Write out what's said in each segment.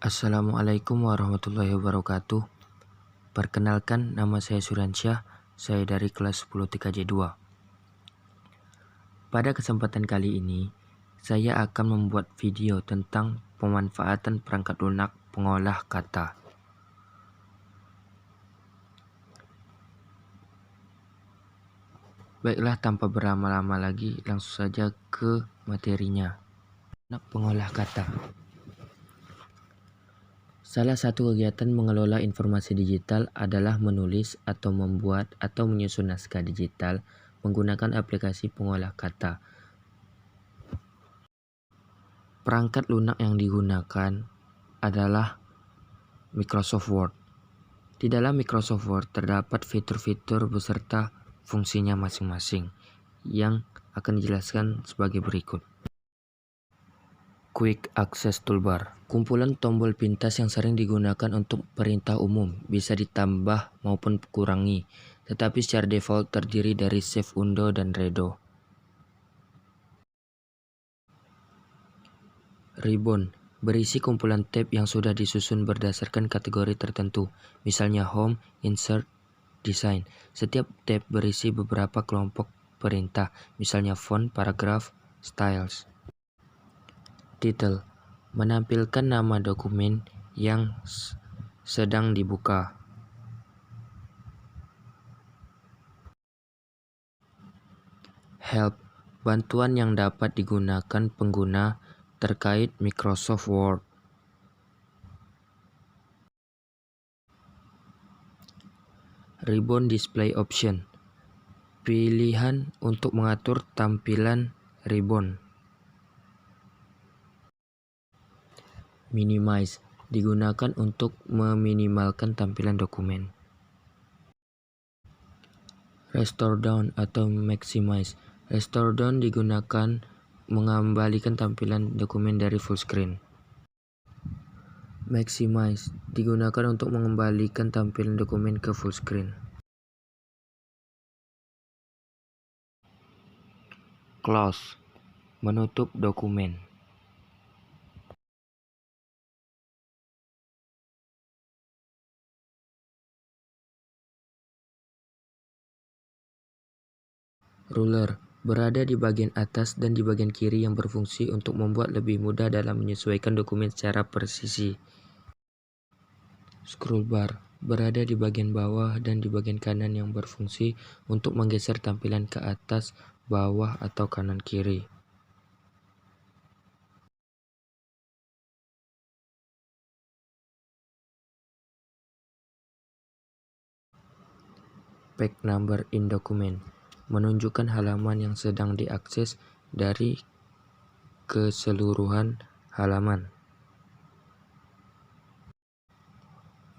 Assalamualaikum warahmatullahi wabarakatuh. Perkenalkan, nama saya Suryansyah. Saya dari kelas 10 TKJ2. Pada kesempatan kali ini, saya akan membuat video tentang pemanfaatan perangkat lunak pengolah kata. Baiklah, tanpa berlama-lama lagi, langsung saja ke materinya. Lunak pengolah kata. Salah satu kegiatan mengelola informasi digital adalah menulis atau membuat atau menyusun naskah digital menggunakan aplikasi pengolah kata. Perangkat lunak yang digunakan adalah Microsoft Word. Di dalam Microsoft Word terdapat fitur-fitur beserta fungsinya masing-masing yang akan dijelaskan sebagai berikut. Quick Access Toolbar, kumpulan tombol pintas yang sering digunakan untuk perintah umum, bisa ditambah maupun kurangi, tetapi secara default terdiri dari Shift, Undo, dan Redo. Ribbon, berisi kumpulan tab yang sudah disusun berdasarkan kategori tertentu, misalnya Home, Insert, Design. Setiap tab berisi beberapa kelompok perintah, misalnya Font, Paragraph, Styles. Title, menampilkan nama dokumen yang sedang dibuka. Help, bantuan yang dapat digunakan pengguna terkait Microsoft Word. Ribbon Display Option, pilihan untuk mengatur tampilan ribbon. Minimize, digunakan untuk meminimalkan tampilan dokumen. Restore Down atau Maximize, Restore Down digunakan mengembalikan tampilan dokumen dari full screen. Maximize, digunakan untuk mengembalikan tampilan dokumen ke full screen. Close, menutup dokumen. Ruler, berada di bagian atas dan di bagian kiri yang berfungsi untuk membuat lebih mudah dalam menyesuaikan dokumen secara presisi. Scroll bar, berada di bagian bawah dan di bagian kanan yang berfungsi untuk menggeser tampilan ke atas, bawah, atau kanan kiri. Page number in document, menunjukkan halaman yang sedang diakses dari keseluruhan halaman.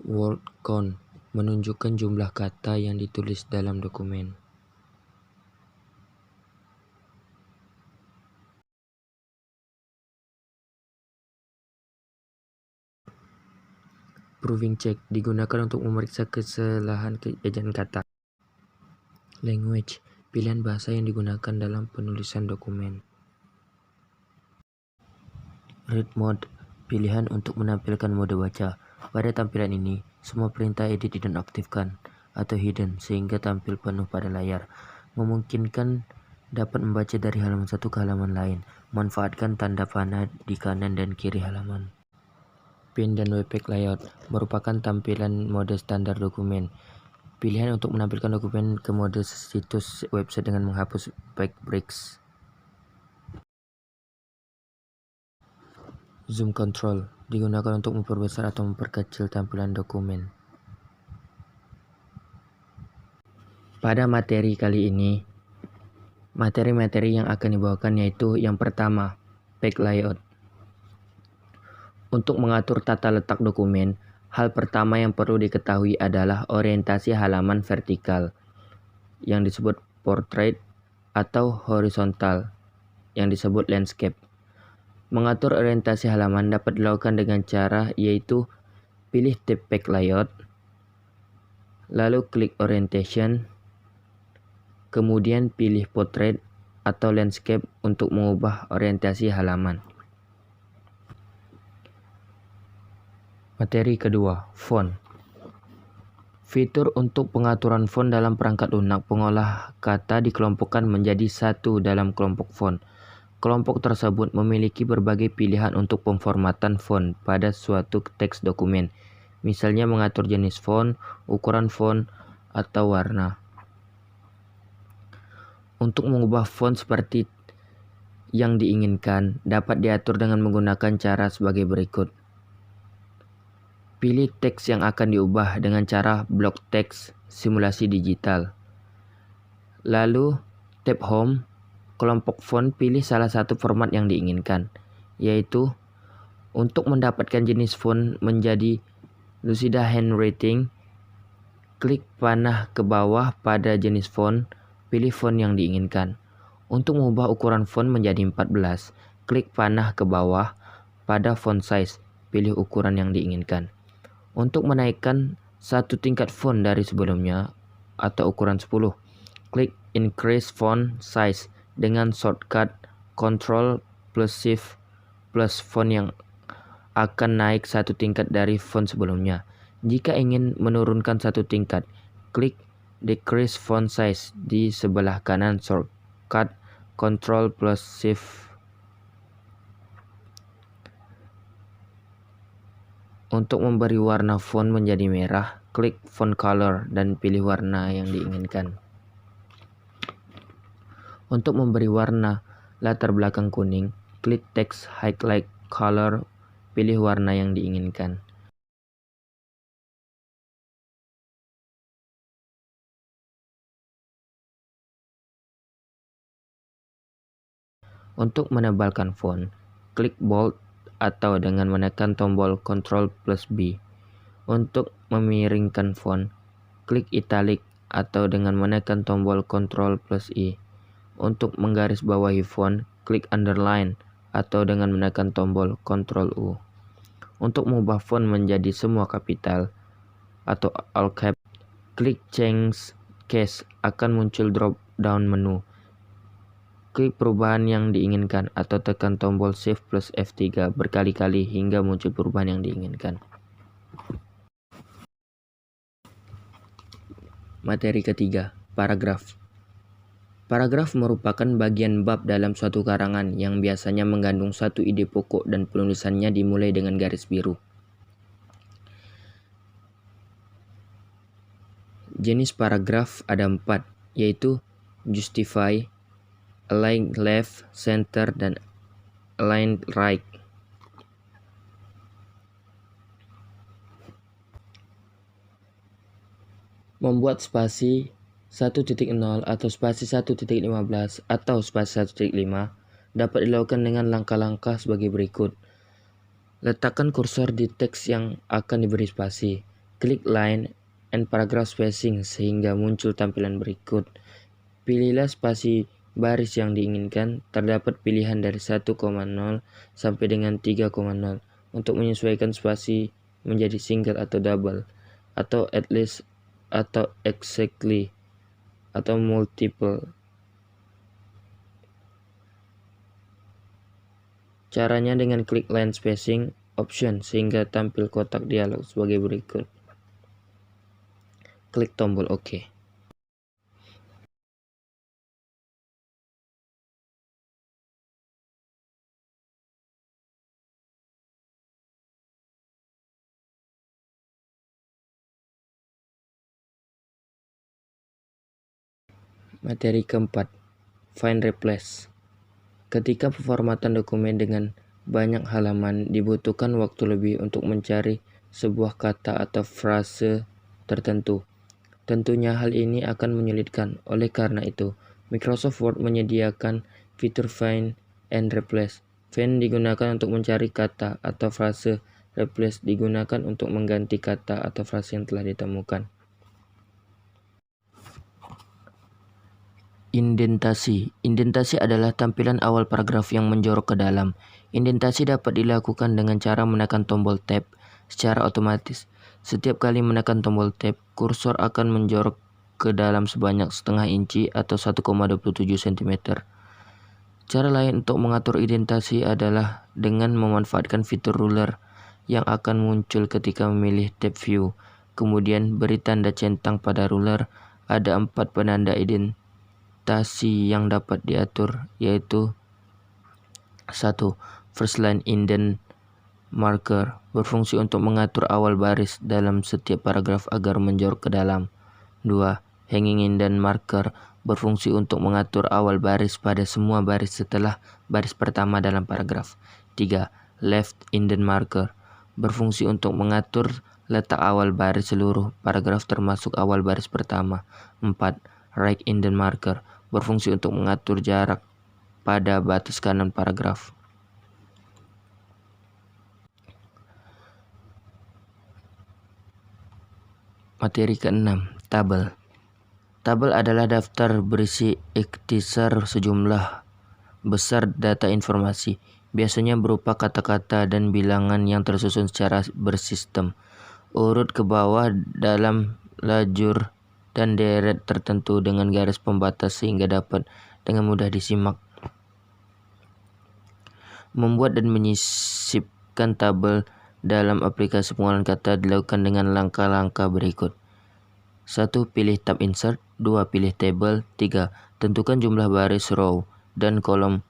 Word count, menunjukkan jumlah kata yang ditulis dalam dokumen. Proving check, digunakan untuk memeriksa kesalahan ejaan kata. Language, pilihan bahasa yang digunakan dalam penulisan dokumen. Read mode, pilihan untuk menampilkan mode baca. Pada tampilan ini, semua perintah edit dinonaktifkan atau hidden sehingga tampil penuh pada layar. Memungkinkan dapat membaca dari halaman satu ke halaman lain. Manfaatkan tanda panah di kanan dan kiri halaman. Pin dan webpack layout merupakan tampilan mode standar dokumen. Pilihan untuk menampilkan dokumen ke mode situs website dengan menghapus page breaks. Zoom control digunakan untuk memperbesar atau memperkecil tampilan dokumen. Pada materi kali ini, materi-materi yang akan dibawakan yaitu yang pertama, page layout. Untuk mengatur tata letak dokumen, hal pertama yang perlu diketahui adalah orientasi halaman vertikal, yang disebut portrait, atau horizontal, yang disebut landscape. Mengatur orientasi halaman dapat dilakukan dengan cara yaitu pilih tab page layout, lalu klik orientation, kemudian pilih portrait atau landscape untuk mengubah orientasi halaman. Materi kedua, font. Fitur untuk pengaturan font dalam perangkat lunak. Pengolah kata dikelompokkan menjadi satu dalam kelompok font. Kelompok tersebut memiliki berbagai pilihan untuk pemformatan font pada suatu teks dokumen. Misalnya mengatur jenis font, ukuran font, atau warna. Untuk mengubah font seperti yang diinginkan dapat diatur dengan menggunakan cara sebagai berikut. Pilih teks yang akan diubah dengan cara blok teks simulasi digital. Lalu, tab Home, kelompok font, pilih salah satu format yang diinginkan, yaitu untuk mendapatkan jenis font menjadi Lucida Handwriting, klik panah ke bawah pada jenis font, pilih font yang diinginkan. Untuk mengubah ukuran font menjadi 14, klik panah ke bawah pada font size, pilih ukuran yang diinginkan. Untuk menaikkan satu tingkat font dari sebelumnya atau ukuran 10, klik Increase Font Size dengan shortcut Ctrl plus Shift plus font yang akan naik satu tingkat dari font sebelumnya. Jika ingin menurunkan satu tingkat, klik Decrease Font Size di sebelah kanan shortcut Ctrl plus Shift. Untuk memberi warna font menjadi merah, klik Font Color dan pilih warna yang diinginkan. Untuk memberi warna latar belakang kuning, klik Text Highlight Color, pilih warna yang diinginkan. Untuk menebalkan font, klik Bold atau dengan menekan tombol Ctrl plus B. Untuk memiringkan font, klik Italic atau dengan menekan tombol Ctrl plus I. Untuk menggarisbawahi font, klik Underline atau dengan menekan tombol Ctrl U. Untuk mengubah font menjadi semua kapital atau all cap, klik Change Case, akan muncul drop down menu. Klik perubahan yang diinginkan atau tekan tombol Shift plus F3 berkali-kali hingga muncul perubahan yang diinginkan. Materi ketiga, paragraf. Paragraf merupakan bagian bab dalam suatu karangan yang biasanya mengandung satu ide pokok dan penulisannya dimulai dengan garis biru. Jenis paragraf ada 4, yaitu justify, align left, center, dan align right. Membuat spasi 1.0 atau spasi 1.15 atau spasi 1.5 dapat dilakukan dengan langkah-langkah sebagai berikut. Letakkan kursor di teks yang akan diberi spasi. Klik line and paragraph spacing sehingga muncul tampilan berikut. Pilihlah spasi baris yang diinginkan. Terdapat pilihan dari 1,0 sampai dengan 3,0 untuk menyesuaikan spasi menjadi single atau double, atau at least, atau exactly, atau multiple. Caranya dengan klik line spacing option sehingga tampil kotak dialog sebagai berikut. Klik tombol OK. Materi keempat, Find Replace. Ketika pemformatan dokumen dengan banyak halaman, dibutuhkan waktu lebih untuk mencari sebuah kata atau frase tertentu. Tentunya hal ini akan menyulitkan. Oleh karena itu, Microsoft Word menyediakan fitur Find and Replace. Find digunakan untuk mencari kata atau frase, Replace digunakan untuk mengganti kata atau frase yang telah ditemukan. Indentasi. Indentasi adalah tampilan awal paragraf yang menjorok ke dalam. Indentasi dapat dilakukan dengan cara menekan tombol Tab secara otomatis. Setiap kali menekan tombol Tab, kursor akan menjorok ke dalam sebanyak setengah inci atau 1,27 cm. Cara lain untuk mengatur indentasi adalah dengan memanfaatkan fitur ruler yang akan muncul ketika memilih tab view. Kemudian beri tanda centang pada ruler. Ada 4 penanda indentasi yang dapat diatur, yaitu 1. First line indent marker, berfungsi untuk mengatur awal baris dalam setiap paragraf agar menjorok ke dalam. 2. Hanging indent marker, berfungsi untuk mengatur awal baris pada semua baris setelah baris pertama dalam paragraf. 3. Left indent marker, berfungsi untuk mengatur letak awal baris seluruh paragraf termasuk awal baris pertama. 4. Right indent marker, berfungsi untuk mengatur jarak pada batas kanan paragraf. Materi ke-6, tabel. Tabel adalah daftar berisi ikhtisar sejumlah besar data informasi, biasanya berupa kata-kata dan bilangan yang tersusun secara bersistem, urut ke bawah dalam lajur dan deret tertentu dengan garis pembatas sehingga dapat dengan mudah disimak. Membuat dan menyisipkan tabel dalam aplikasi pengolahan kata dilakukan dengan langkah-langkah berikut. 1. Pilih tab insert. 2. Pilih table. 3. Tentukan jumlah baris row dan kolom